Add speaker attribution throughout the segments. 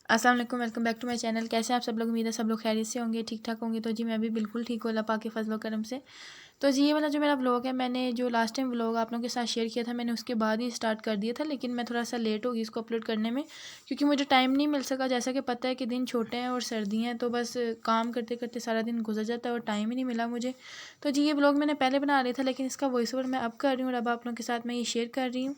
Speaker 1: अस्सलाम वालेकुम, welcome back to my channel. कैसे हैं आप सब लोग? उम्मीद है सब लोग खैरियत से होंगे, ठीक ठाक होंगे। तो जी मैं भी बिल्कुल ठीक हूँ, अल्लाह पाक के फजल व करम से। तो जी ये वाला जो मेरा व्लॉग है, मैंने जो लास्ट टाइम व्लॉग आप लोगों के साथ शेयर किया था, मैंने उसके बाद ही स्टार्ट कर दिया था, लेकिन मैं थोड़ा सा लेट हो गई इसको अपलोड करने में, क्योंकि मुझे टाइम नहीं मिल सका। जैसा कि पता है कि दिन छोटे हैं और सर्दी हैं, तो बस काम करते करते सारा दिन गुजर जाता है और टाइम ही नहीं मिला मुझे। तो जी ये व्लॉग मैंने पहले बना लिया था, लेकिन इसका वॉइस ओवर मैं अब कर रही हूँ और अब आप लोगों के साथ मैं ये शेयर कर रही हूँ।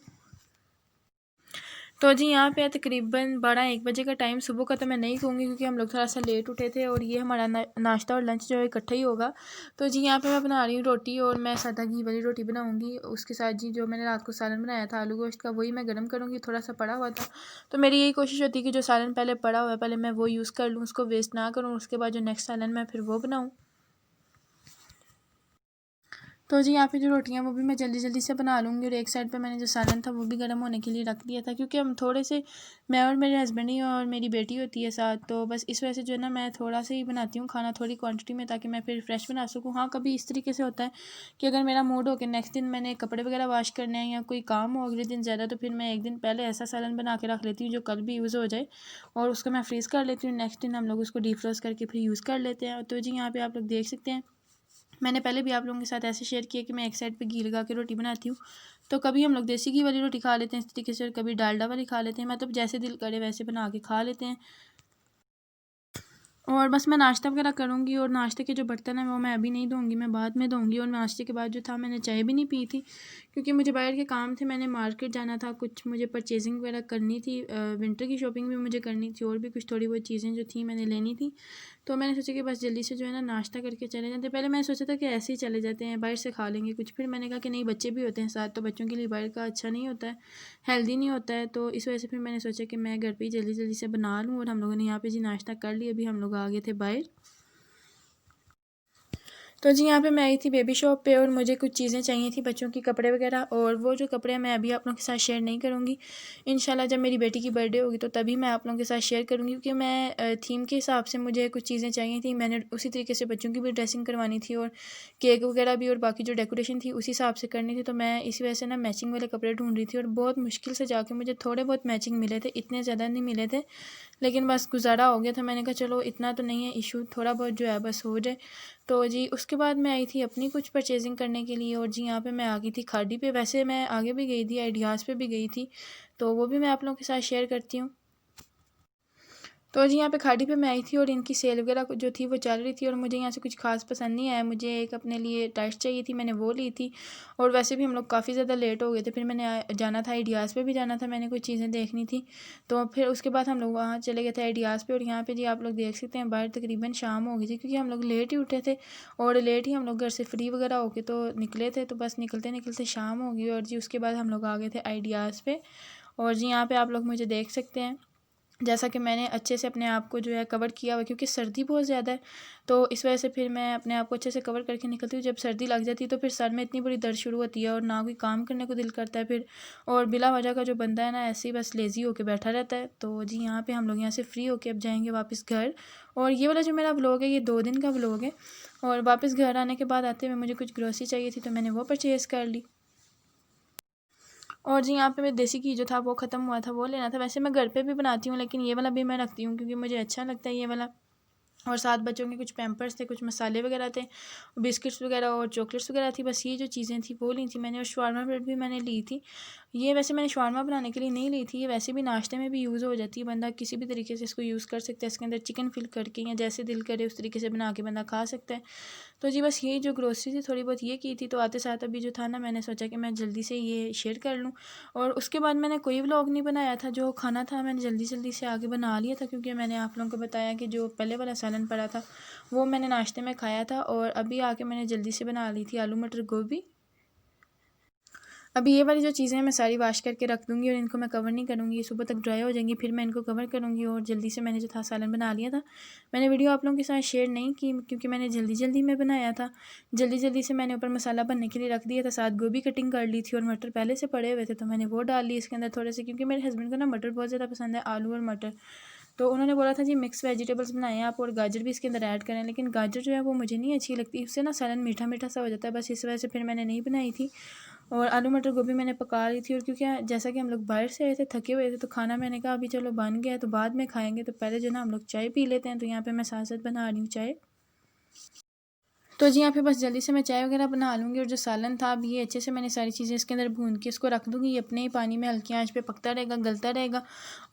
Speaker 1: तो जी यहाँ पे तकरीबन 12-1 बजे का टाइम। सुबह का तो मैं नहीं कहूँगी, क्योंकि हम लोग थोड़ा सा लेट उठे थे और ये हमारा नाश्ता और लंच जो है इकट्ठा ही होगा। तो जी यहाँ पे मैं बना रही हूँ रोटी, और मैं सादा घी वाली रोटी बनाऊँगी। उसके साथ जी जो मैंने रात को सालन बनाया था आलू गोश्त का, वही मैं गर्म करूँगी। थोड़ा सा पड़ा हुआ था, तो मेरी यही कोशिश होती है कि जो सालन पहले पड़ा हुआ है पहले मैं वो यूज़ कर लूँ, उसको वेस्ट ना करूँ। उसके बाद जो नेक्स्ट सालन मैं फिर वो बनाऊँ। तो जी यहाँ पे जो रोटियाँ वो भी मैं जल्दी जल्दी से बना लूँगी, और एक साइड पे मैंने जो सालन था वो भी गर्म होने के लिए रख दिया था, क्योंकि हम थोड़े से, मैं और मेरे हस्बैंड ही और मेरी बेटी होती है साथ। तो बस इस वजह से जो है ना, मैं थोड़ा सा ही बनाती हूँ खाना, थोड़ी क्वांटिटी में, ताकि मैं फिर फ्रेश बना सकूँ। हाँ, कभी इस तरीके से होता है कि अगर मेरा मूड हो कि नेक्स्ट दिन मैंने कपड़े वगैरह वॉश करने हैं या कोई काम हो अगले दिन ज़्यादा, तो फिर मैं एक दिन पहले ऐसा सालन बना के रख लेती हूँ जो कल भी यूज़ हो जाए, और उसको मैं फ्रीज़ कर लेती हूँ। नेक्स्ट दिन हम लोग उसको डीफ्रोस्ट करके फिर यूज़ कर लेते हैं। तो जी यहाँ पर आप लोग देख सकते हैं, मैंने पहले भी आप लोगों के साथ ऐसे शेयर किया कि मैं एक साइड पे घी लगा के रोटी बनाती हूँ। तो कभी हम लोग देसी घी वाली रोटी खा लेते हैं इस तरीके से, और कभी डालडा वाली खा लेते हैं। मतलब जैसे दिल करे वैसे बना के खा लेते हैं। और बस मैं नाश्ता वगैरह करूँगी, और नाश्ते के जो बर्तन हैं वो मैं अभी नहीं धोऊँगी, मैं बाद में धोऊँगी। और नाश्ते के बाद जो था, मैंने चाय भी नहीं पी थी, क्योंकि मुझे बाहर के काम थे। मैंने मार्केट जाना था, कुछ मुझे परचेजिंग वगैरह करनी थी, विंटर की शॉपिंग भी मुझे करनी थी, और भी कुछ थोड़ी बहुत चीज़ें जो थी मैंने लेनी थी। तो मैंने सोचा कि बस जल्दी से जो है ना नाश्ता करके चले जाते। पहले मैंने सोचा था कि ऐसे ही चले जाते हैं, बाहर से खा लेंगे कुछ, फिर मैंने कहा कि नहीं, बच्चे भी होते हैं साथ, तो बच्चों के लिए बाहर का अच्छा नहीं होता है, हेल्दी नहीं होता है। तो इस वजह से फिर मैंने सोचा कि मैं घर पे ही जल्दी जल्दी से बना लूँ। और हम लोगों ने यहाँ पे जी नाश्ता कर लिया। अभी हम लोग आ गए थे बाहर। तो जी यहाँ पे मैं आई थी बेबी शॉप पे, और मुझे कुछ चीज़ें चाहिए थी, बच्चों की कपड़े वगैरह। और वो जो कपड़े मैं अभी आप लोगों के साथ शेयर नहीं करूँगी, इंशाल्लाह जब मेरी बेटी की बर्थडे होगी तो तभी मैं आप लोगों के साथ शेयर करूँगी, क्योंकि मैं थीम के हिसाब से मुझे कुछ चीज़ें चाहिए थी। मैंने उसी तरीके से बच्चों की भी ड्रेसिंग करवानी थी, और केक वगैरह भी, और बाकी जो डेकोरेशन थी उसी हिसाब से करनी थी। तो मैं इसी वजह से ना मैचिंग वाले कपड़े ढूंढ रही थी, और बहुत मुश्किल से जाके मुझे थोड़े बहुत मैचिंग मिले थे, इतने ज़्यादा नहीं मिले थे, लेकिन बस गुजारा हो गया था। मैंने कहा चलो इतना तो नहीं है इशू, थोड़ा बहुत जो है बस हो जाए। तो जी उसके बाद मैं आई थी अपनी कुछ परचेजिंग करने के लिए, और जी यहाँ पे मैं आ गई थी खाड़ी पे। वैसे मैं आगे भी गई थी, आइडियाज़ पे भी गई थी, तो वो भी मैं आप लोगों के साथ शेयर करती हूँ। तो जी यहाँ पे खाड़ी पे मैं आई थी, और इनकी सेल वगैरह जो थी वो चल रही थी, और मुझे यहाँ से कुछ खास पसंद नहीं आया। मुझे एक अपने लिए टाइट्स चाहिए थी, मैंने वो ली थी। और वैसे भी हम लोग काफ़ी ज़्यादा लेट हो गए थे, फिर मैंने जाना था आइडियाज़ पे भी जाना था, मैंने कुछ चीज़ें देखनी थी। तो फिर उसके बाद हम लोग वहाँ चले गए थे आइडियाज़ पे। और यहाँ पे जी आप लोग देख सकते हैं, बाहर तकरीबन शाम हो गई थी, क्योंकि हम लोग लेट ही उठे थे, और लेट ही हम लोग घर से फ्री वगैरह होके तो निकले थे। तो बस निकलते निकलते शाम हो गई, और जी उसके बाद हम लोग आ गए थे आइडियाज़ पे। और जी यहाँ पे आप लोग मुझे देख सकते हैं, जैसा कि मैंने अच्छे से अपने आप को जो है कवर किया हुआ, क्योंकि सर्दी बहुत ज़्यादा है। तो इस वजह से फिर मैं अपने आप को अच्छे से कवर करके निकलती हूँ। जब सर्दी लग जाती है तो फिर सर में इतनी बड़ी दर्द शुरू होती है, और ना कोई काम करने को दिल करता है फिर। और बिला वजह का जो बंदा है ना, ऐसे ही बस लेज़ी होकर बैठा रहता है। तो जी यहाँ पे हम लोग यहाँ से फ्री होकर अब जाएंगे वापस घर। और ये वाला जो मेरा व्लॉग है, ये 2 दिन का व्लॉग है। और वापस घर आने के बाद आते हुए मुझे कुछ ग्रोसरी चाहिए थी, तो मैंने वो परचेज़ कर ली। और जी यहाँ पे मैं देसी घी जो था वो ख़त्म हुआ था, वो लेना था। वैसे मैं घर पे भी बनाती हूँ, लेकिन ये वाला भी मैं रखती हूँ क्योंकि मुझे अच्छा लगता है ये वाला। और साथ बच्चों के कुछ पैम्पर्स थे, कुछ मसाले वगैरह थे, बिस्किट्स वगैरह और चॉकलेट्स वगैरह थी। बस ये जो चीज़ें थी वो ली थी मैंने। और शवारमा ब्रेड भी मैंने ली थी। ये वैसे मैंने शवारमा बनाने के लिए नहीं ली थी, ये वैसे भी नाश्ते में भी यूज़ हो जाती है, बंदा किसी भी तरीके से इसको यूज़ कर सकता है। इसके अंदर चिकन फिल करके या जैसे दिल करे उस तरीके से बना के बंदा खा सकता है। तो जी बस यही जो ग्रोसरी थी थोड़ी बहुत ये की थी। तो आते साथ अभी जो था ना, मैंने सोचा कि मैं जल्दी से ये शेयर कर लूँ। और उसके बाद मैंने कोई व्लॉग नहीं बनाया था। जो खाना था मैंने जल्दी जल्दी से आगे बना लिया था, क्योंकि मैंने आप लोगों को बताया कि जो पहले वाला सालन पड़ा था वो मैंने नाश्ते में खाया था। और अभी आके मैंने जल्दी से बना ली थी आलू मटर गोभी। अभी ये वाली जो चीज़ें हैं मैं सारी वॉश करके रख दूँगी, और इनको मैं कवर नहीं करूँगी, ये सुबह तक ड्राई हो जाएंगी, फिर मैं इनको कवर करूँगी। और जल्दी से मैंने जो था सालन बना लिया था। मैंने वीडियो आप लोगों के साथ शेयर नहीं की, क्योंकि मैंने जल्दी जल्दी में बनाया था। जल्दी जल्दी से मैंने ऊपर मसाला बनने के लिए रख दिया था, साथ गोभी कटिंग कर ली थी, और मटर पहले से पड़े हुए थे तो मैंने वो डाल ली इसके अंदर थोड़े से, क्योंकि मेरे हस्बैंड को ना मटर बहुत ज़्यादा पसंद है, आलू और मटर। तो उन्होंने बोला था जी मिक्स वेजिटेबल्स बनाएं आप, और गाजर भी इसके अंदर ऐड करें, लेकिन गाजर जो है वो मुझे नहीं अच्छी लगती, उससे ना सालन मीठा मीठा सा हो जाता है, बस इस वजह से फिर मैंने नहीं बनाई थी। और आलू मटर गोभी मैंने पका ली थी। और क्योंकि जैसा कि हम लोग बाहर से आए थे, थके हुए थे, तो खाना मैंने कहा अभी चलो बन गया है तो बाद में खाएंगे, तो पहले जो ना हम लोग चाय पी लेते हैं। तो यहाँ पे मैं साथ साथ बना रही हूँ चाय। तो जी यहाँ पे बस जल्दी से मैं चाय वगैरह बना लूँगी। और जो सालन था, अब ये अच्छे से मैंने सारी चीज़ें इसके अंदर भून के इसको रख दूँगी। ये अपने ही पानी में हल्की आंच पे पकता रहेगा, गलता रहेगा।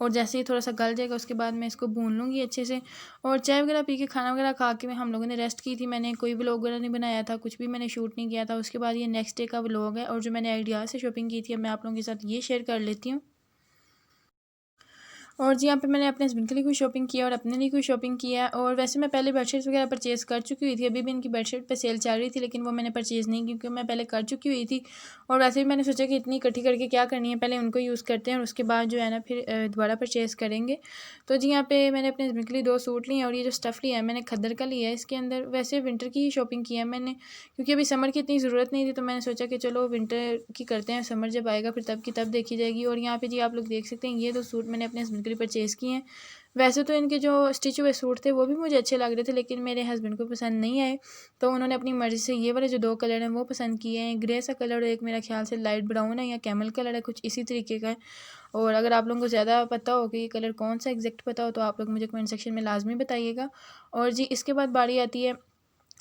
Speaker 1: और जैसे ही थोड़ा सा गल जाएगा उसके बाद मैं इसको भून लूँगी अच्छे से। और चाय वगैरह पी के खाना वगैरह खा के हम लोगों ने रेस्ट की थी। मैंने कोई व्लॉग वगैरह नहीं बनाया था, कुछ भी मैंने शूट नहीं किया था। उसके बाद ये नेक्स्ट डे का व्लॉग है। और जो मैंने आइडिया से शॉपिंग की थी, अब मैं आप लोगों के साथ ये शेयर कर लेती हूँ। और जी यहाँ पे मैंने अपने हस्बैंड के लिए कोई शॉपिंग किया और अपने लिए कोई शॉपिंग किया है। और वैसे मैं पहले बेडशीट्स वगैरह परचेज़ कर चुकी हुई थी। अभी भी इनकी बेडशीट पे सेल चल रही थी, लेकिन वो मैंने परचेज़ नहीं की क्योंकि मैं पहले कर चुकी हुई थी। और वैसे भी मैंने सोचा कि इतनी इकट्ठी करके क्या करनी है, पहले उनको यूज़ करते हैं और उसके बाद जो है ना फिर दोबारा परचेज़ करेंगे। तो जी यहाँ पे मैंने अपने हस्बैंड के लिए 2 सूट लिए। और ये जो स्टफ़ लिया है मैंने खद्दर का लिया है। इसके अंदर वैसे विंटर की ही शॉपिंग की है मैंने, क्योंकि अभी समर की इतनी ज़रूरत नहीं थी। तो मैंने सोचा कि चलो विंटर की करते हैं, समर जब आएगा फिर तब की तब देखी जाएगी। और यहाँ पे जी आप लोग देख सकते हैं, ये 2 सूट मैंने अपने हस्बैंड के लिए परचेज़ किए हैं। वैसे तो इनके जो स्टिच हुए सूट थे वो भी मुझे अच्छे लग रहे थे, लेकिन मेरे हस्बैंड को पसंद नहीं आए। तो उन्होंने अपनी मर्ज़ी से ये वाले जो 2 कलर हैं वो पसंद किए हैं, ग्रे सा कलर और एक मेरा ख्याल से लाइट ब्राउन है या कैमल कलर है, कुछ इसी तरीके का है। और अगर आप लोगों को ज़्यादा पता हो कि ये कलर कौन सा एग्जैक्ट पता हो तो आप लोग मुझे कमेंट सेक्शन में लाजमी बताइएगा। और जी इसके बाद बारी आती है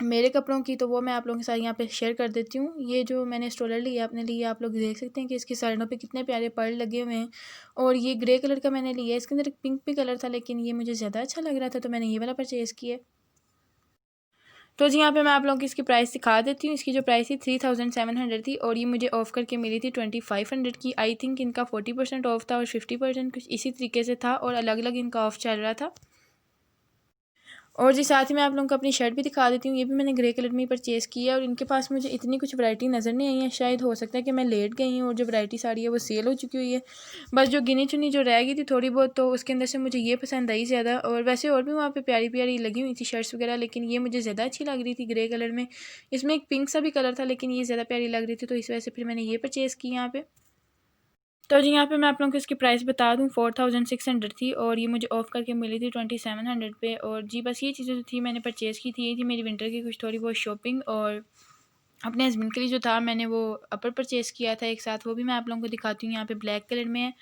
Speaker 1: मेरे कपड़ों की, तो वो मैं आप लोगों के साथ यहाँ पे शेयर कर देती हूँ। ये जो मैंने स्ट्रोलर लिया अपने लिए, आप लोग देख सकते हैं कि इसकी साइडों पे कितने प्यारे पर्ल लगे हुए हैं। और ये ग्रे कलर का मैंने लिया है, इसके अंदर एक पिंक भी कलर था लेकिन ये मुझे ज़्यादा अच्छा लग रहा था तो मैंने ये वाला परचेज़ किया। तो जी यहाँ पे मैं आप लोगों की इसकी प्राइस दिखा देती हूँ। इसकी जो प्राइस थी 3700 थी और ये मुझे ऑफ़ करके मिली थी 2500 की। आई थिंक इनका 40% ऑफ था और 50% कुछ इसी तरीके से था और अलग अलग इनका ऑफ़ चल रहा था। और जी साथ ही मैं आप लोगों को अपनी शर्ट भी दिखा देती हूँ। ये भी मैंने ग्रे कलर में ही परचेज़ की है और इनके पास मुझे इतनी कुछ वैरायटी नज़र नहीं आई है। शायद हो सकता है कि मैं लेट गई हूँ और जो वैरायटी सारी है वो सेल हो चुकी हुई है। बस जो गिनी चुनी जो रह गई थी थोड़ी बहुत, तो उसके अंदर से मुझे ये पसंद आई ज़्यादा। और वैसे और भी वहाँ पे प्यारी प्यारी लगी हुई थी शर्ट्स वगैरह, लेकिन ये मुझे ज़्यादा अच्छी लग रही थी ग्रे कलर में। इसमें एक पिंक सा भी कलर था लेकिन ये ज़्यादा प्यारी लग रही थी, तो इस वजह से फिर मैंने ये परचेज़ की यहाँ पे। तो जी यहाँ पे मैं आप लोगों को इसकी प्राइस बता दूँ, 4600 थी और ये मुझे ऑफ़ करके मिली थी 2700 पे। और जी बस ये चीज़ें जो थी मैंने परचेज़ की थी, ये थी मेरी विंटर की कुछ थोड़ी बहुत शॉपिंग। और अपने हस्बैंड के लिए जो था मैंने वो अपर परचेज़ किया था एक साथ, वो भी मैं आप लोगों को दिखाती हूँ। यहाँ पे ब्लैक कलर में है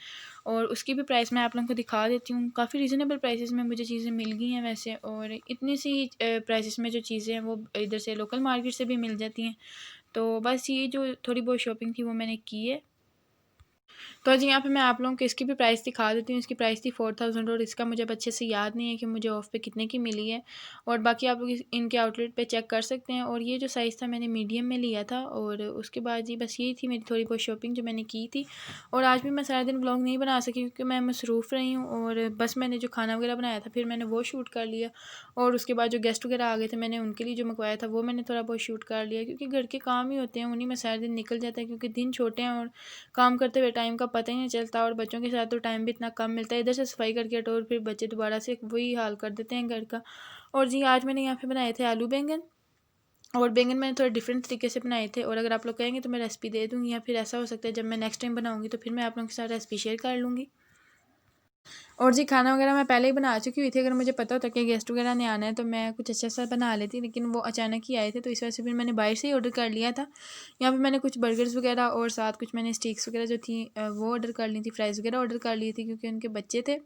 Speaker 1: और उसकी भी प्राइस मैं आप लोगों को दिखा देती हूँ। काफ़ी रीज़नेबल प्राइसेस में मुझे चीज़ें मिल गई हैं वैसे, और इतनी सी प्राइसेस में जो चीज़ें हैं वो इधर से लोकल मार्केट से भी मिल जाती हैं। तो बस ये जो थोड़ी बहुत शॉपिंग थी वो मैंने की है। तो जी यहाँ पे मैं आप लोगों को इसकी भी प्राइस दिखा देती हूँ। इसकी प्राइस थी 4000 और इसका मुझे अब अच्छे से याद नहीं है कि मुझे ऑफ़ पे कितने की मिली है। और बाकी आप लोग इनके आउटलेट पे चेक कर सकते हैं। और ये जो साइज़ था मैंने मीडियम में लिया था। और उसके बाद जी बस यही थी मेरी थोड़ी बहुत शॉपिंग जो मैंने की थी। और आज भी मैं सारा दिन व्लॉग नहीं बना सकी क्योंकि मैं मसरूफ़ रही हूँ और बस मैंने जो खाना वगैरह बनाया था फिर मैंने वो शूट कर लिया। और उसके बाद जो गेस्ट वगैरह आ गए थे मैंने उनके लिए जो मंगवाया था वो मैंने थोड़ा बहुत शूट कर लिया, क्योंकि घर के काम ही होते हैं, उन्हीं में सारा दिन निकल जाता है क्योंकि दिन छोटे हैं और काम करते हुए टाइम का पता ही नहीं चलता। और बच्चों के साथ तो टाइम भी इतना कम मिलता है, इधर से सफाई करके हटो और फिर बच्चे दोबारा से वही हाल कर देते हैं घर का। और जी आज मैंने यहाँ पे बनाए थे आलू बैंगन, और बैंगन मैंने थोड़ा डिफरेंट तरीके से बनाए थे। और अगर आप लोग कहेंगे तो मैं रेसिपी दे दूँगी, या फिर ऐसा हो सकता है जब मैं नेक्स्ट टाइम बनाऊँगी तो फिर मैं आप लोगों के साथ रेसिपी शेयर कर लूँगी। और जी खाना वगैरह मैं पहले ही बना चुकी हुई थी। अगर मुझे पता होता कि गेस्ट वगैरह ने आना है तो मैं कुछ अच्छा सा बना लेती, लेकिन वो अचानक ही आए थे तो इस वजह से फिर मैंने बाहर से ही ऑर्डर कर लिया था। यहाँ पे मैंने कुछ बर्गर्स वगैरह और साथ कुछ मैंने स्टिक्स वगैरह जो थी वो ऑर्डर कर ली थी, फ्राइज़ वगैरह ऑर्डर कर ली थी क्योंकि उनके बच्चे थे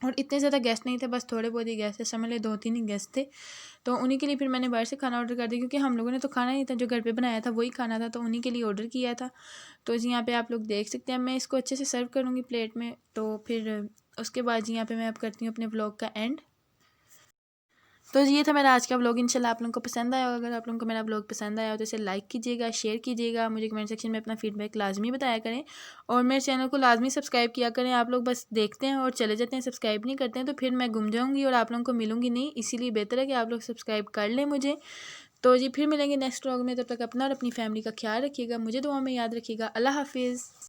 Speaker 1: और इतने ज़्यादा गेस्ट नहीं थे, बस थोड़े बहुत ही गेस्ट थे, समझ ले 2-3 ही गेस्ट थे। तो उन्हीं के लिए फिर मैंने बाहर से खाना ऑर्डर कर दिया क्योंकि हम लोगों ने तो खाना नहीं था, जो घर पे बनाया था वही खाना था, तो उन्हीं के लिए ऑर्डर किया था। तो जी यहाँ पे आप लोग देख सकते हैं, मैं इसको अच्छे से सर्व करूँगी प्लेट में। तो फिर उसके बाद जी यहाँ पे मैं अब करती हूँ अपने व्लॉग का एंड। तो ये था मेरा आज का व्लॉग। इंशाल्लाह आप लोगों को पसंद आया होगा। अगर आप लोगों को मेरा व्लॉग पसंद आया हो तो इसे लाइक कीजिएगा, शेयर कीजिएगा, मुझे कमेंट सेक्शन में अपना फीडबैक लाजमी बताया करें और मेरे चैनल को लाजमी सब्सक्राइब किया करें। आप लोग बस देखते हैं और चले जाते हैं, सब्सक्राइब नहीं करते हैं तो फिर मैं गुम जाऊँगी और आप लोगों को मिलूँगी नहीं, इसीलिए बेहतर है कि आप लोग सब्सक्राइब कर लें मुझे। तो जी फिर मिलेंगे नेक्स्ट व्लॉग में, तब तक अपना और अपनी फैमिली का ख्याल रखिएगा, मुझे दुआ में याद रखिएगा। अल्लाह हाफिज़।